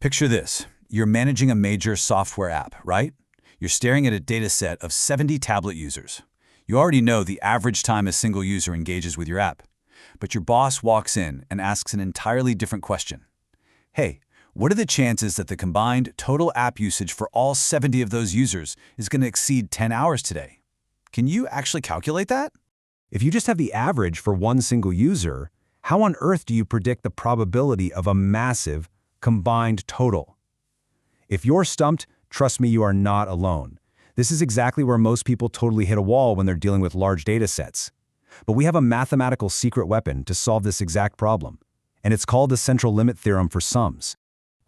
Picture this. You're managing a major software app, right? You're staring at a data set of 70 tablet users. You already know the average time a single user engages with your app. But your boss walks in and asks an entirely different question. Hey, what are the chances that the combined total app usage for all 70 of those users is going to exceed 10 hours today? Can you actually calculate that? If you just have the average for one single user, how on earth do you predict the probability of a massive, combined total? If you're stumped, trust me, you are not alone. This is exactly where most people totally hit a wall when they're dealing with large data sets. But we have a mathematical secret weapon to solve this exact problem, and it's called the Central Limit Theorem for sums.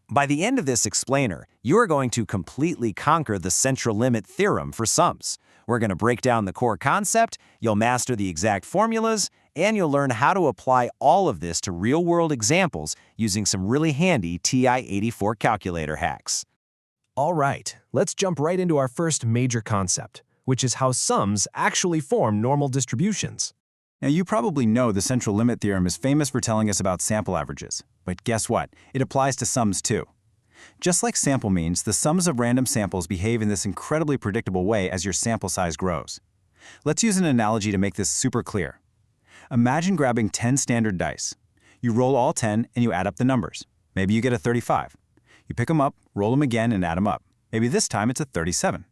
By the end of this explainer, you are going to completely conquer the Central Limit Theorem for sums. We're going to break down the core concept, you'll master the exact formulas, and you'll learn how to apply all of this to real-world examples using some really handy TI-84 calculator hacks. All right, let's jump right into our first major concept, which is how sums actually form normal distributions. Now, you probably know the Central Limit Theorem is famous for telling us about sample averages. But guess what? It applies to sums too. Just like sample means, the sums of random samples behave in this incredibly predictable way as your sample size grows. Let's use an analogy to make this super clear. Imagine grabbing 10 standard dice. You roll all 10 and you add up the numbers. Maybe you get a 35. You pick them up, roll them again, and add them up. Maybe this time it's a 37.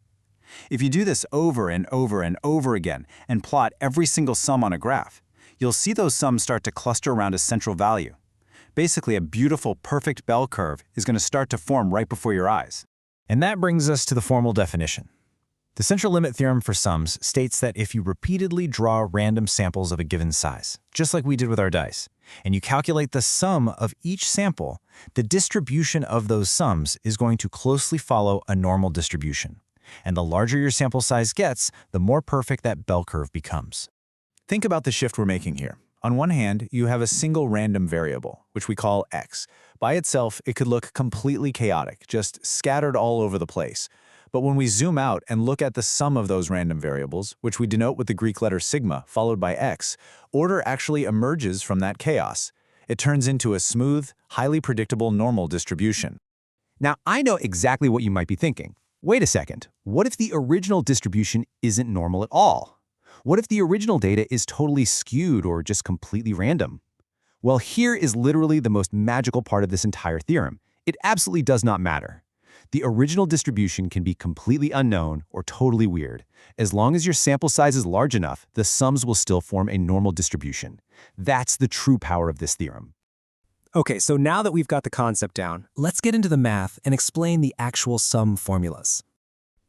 If you do this over and over and over again and plot every single sum on a graph, you'll see those sums start to cluster around a central value. Basically, a beautiful, perfect bell curve is going to start to form right before your eyes. And that brings us to the formal definition. The Central Limit Theorem for sums states that if you repeatedly draw random samples of a given size, just like we did with our dice, and you calculate the sum of each sample, the distribution of those sums is going to closely follow a normal distribution. And the larger your sample size gets, the more perfect that bell curve becomes. Think about the shift we're making here. On one hand, you have a single random variable, which we call x. By itself, it could look completely chaotic, just scattered all over the place. But when we zoom out and look at the sum of those random variables, which we denote with the Greek letter sigma followed by x, order actually emerges from that chaos. It turns into a smooth, highly predictable normal distribution. Now, I know exactly what you might be thinking. Wait a second, what if the original distribution isn't normal at all? What if the original data is totally skewed or just completely random? Well, here is literally the most magical part of this entire theorem. It absolutely does not matter. The original distribution can be completely unknown or totally weird. As long as your sample size is large enough, the sums will still form a normal distribution. That's the true power of this theorem. Okay, so now that we've got the concept down, let's get into the math and explain the actual sum formulas.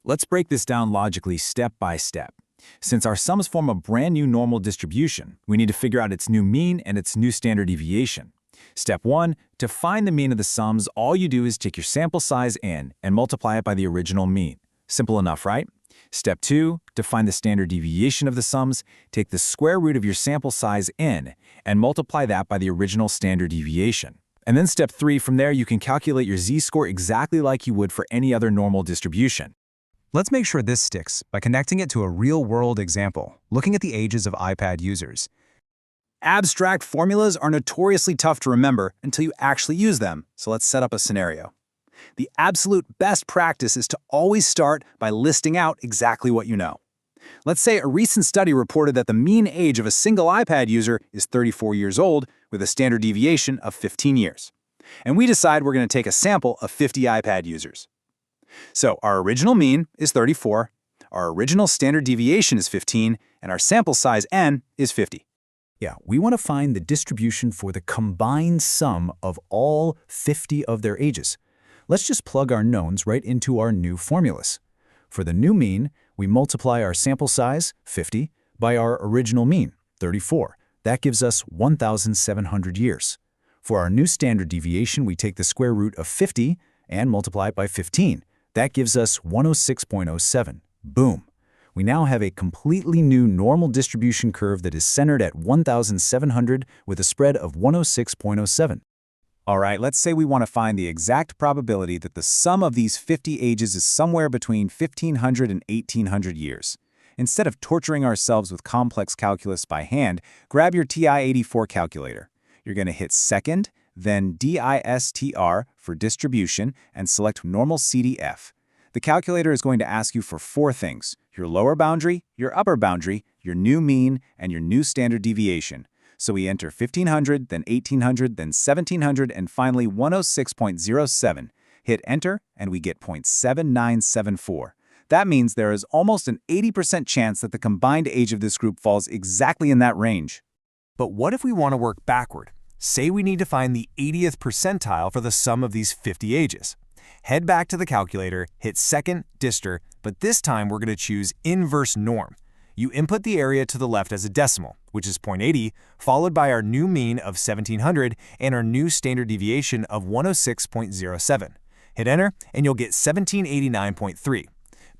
Let's break this down logically step by step. Since our sums form a brand new normal distribution, we need to figure out its new mean and its new standard deviation. Step 1, to find the mean of the sums, all you do is take your sample size n and multiply it by the original mean. Simple enough, right? Step 2, to find the standard deviation of the sums, take the square root of your sample size n and multiply that by the original standard deviation. And then step 3, from there you can calculate your z-score exactly like you would for any other normal distribution. Let's make sure this sticks by connecting it to a real-world example, looking at the ages of iPad users. Abstract formulas are notoriously tough to remember until you actually use them, so let's set up a scenario. The absolute best practice is to always start by listing out exactly what you know. Let's say a recent study reported that the mean age of a single iPad user is 34 years old with a standard deviation of 15 years. And we decide we're going to take a sample of 50 iPad users. So our original mean is 34, our original standard deviation is 15, and our sample size n is 50. Yeah, we want to find the distribution for the combined sum of all 50 of their ages. Let's just plug our knowns right into our new formulas. For the new mean, we multiply our sample size, 50, by our original mean, 34. That gives us 1,700 years. For our new standard deviation, we take the square root of 50 and multiply it by 15. That gives us 106.07. Boom. We now have a completely new normal distribution curve that is centered at 1,700 with a spread of 106.07. All right, let's say we want to find the exact probability that the sum of these 50 ages is somewhere between 1,500 and 1,800 years. Instead of torturing ourselves with complex calculus by hand, grab your TI-84 calculator. You're going to hit second, then DISTR for distribution, and select normal CDF. The calculator is going to ask you for 4 things: your lower boundary, your upper boundary, your new mean, and your new standard deviation. So we enter 1500, then 1800, then 1700, and finally 106.07. Hit enter, and we get 0.7974. That means there is almost an 80% chance that the combined age of this group falls exactly in that range. But what if we want to work backward? Say we need to find the 80th percentile for the sum of these 50 ages. Head back to the calculator, hit second, distor, but this time we're going to choose inverse norm. You input the area to the left as a decimal, which is 0.80, followed by our new mean of 1700 and our new standard deviation of 106.07. Hit enter, and you'll get 1789.3.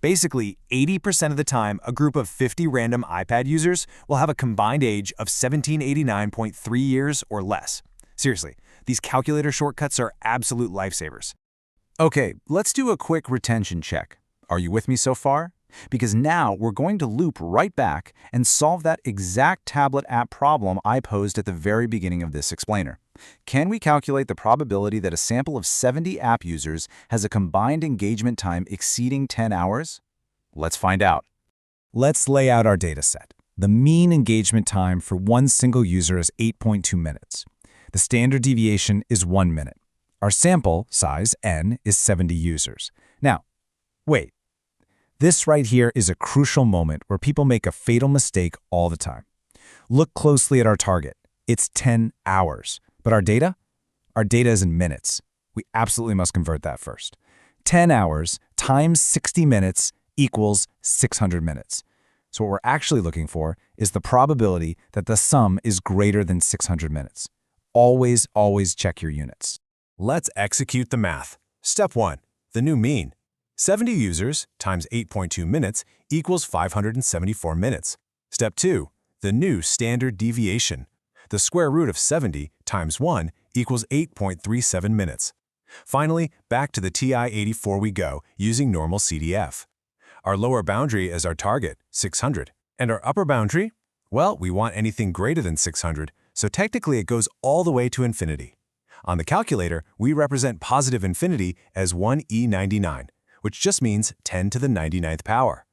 Basically, 80% of the time, a group of 50 random iPad users will have a combined age of 1789.3 years or less. Seriously, these calculator shortcuts are absolute lifesavers. Okay, let's do a quick retention check. Are you with me so far? Because now we're going to loop right back and solve that exact tablet app problem I posed at the very beginning of this explainer. Can we calculate the probability that a sample of 70 app users has a combined engagement time exceeding 10 hours? Let's find out. Let's lay out our data set. The mean engagement time for one single user is 8.2 minutes. The standard deviation is 1 minute. Our sample size, n, is 70 users. Now, wait. This right here is a crucial moment where people make a fatal mistake all the time. Look closely at our target. It's 10 hours. But our data? Our data is in minutes. We absolutely must convert that first. 10 hours times 60 minutes equals 600 minutes. So what we're actually looking for is the probability that the sum is greater than 600 minutes. Always, always check your units. Let's execute the math. Step 1. The new mean. 70 users times 8.2 minutes equals 574 minutes. Step 2. The new standard deviation. The square root of 70 times 1 equals 8.37 minutes. Finally, back to the TI-84 we go, using normal CDF. Our lower boundary is our target, 600. And our upper boundary? Well, we want anything greater than 600, so technically it goes all the way to infinity. On the calculator, we represent positive infinity as 1e99, which just means 10 to the 99th power.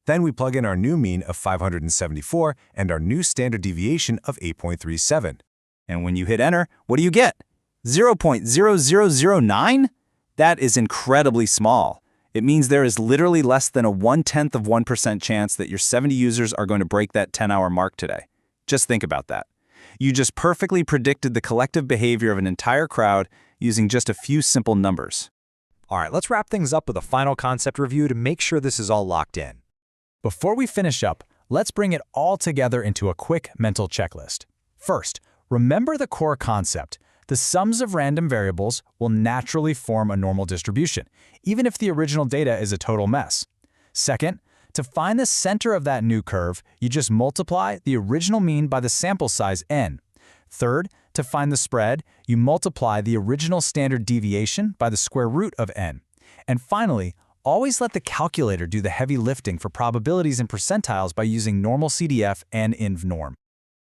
Then we plug in our new mean of 574 and our new standard deviation of 8.37. And when you hit enter, what do you get? 0.0009? That is incredibly small. It means there is literally less than a 0.1% chance that your 70 users are going to break that 10-hour mark today. Just think about that. You just perfectly predicted the collective behavior of an entire crowd using just a few simple numbers. All right, let's wrap things up with a final concept review to make sure this is all locked in. Before we finish up, let's bring it all together into a quick mental checklist. First, remember the core concept. The sums of random variables will naturally form a normal distribution, even if the original data is a total mess. Second, to find the center of that new curve, you just multiply the original mean by the sample size n. Third, to find the spread, you multiply the original standard deviation by the square root of n. And finally, always let the calculator do the heavy lifting for probabilities and percentiles by using normal CDF and inv-norm.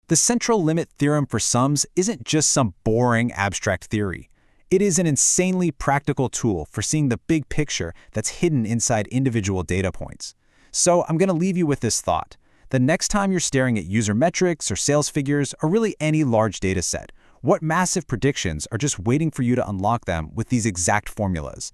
The central limit theorem for sums isn't just some boring abstract theory. It is an insanely practical tool for seeing the big picture that's hidden inside individual data points. So I'm going to leave you with this thought. The next time you're staring at user metrics or sales figures or really any large data set, what massive predictions are just waiting for you to unlock them with these exact formulas?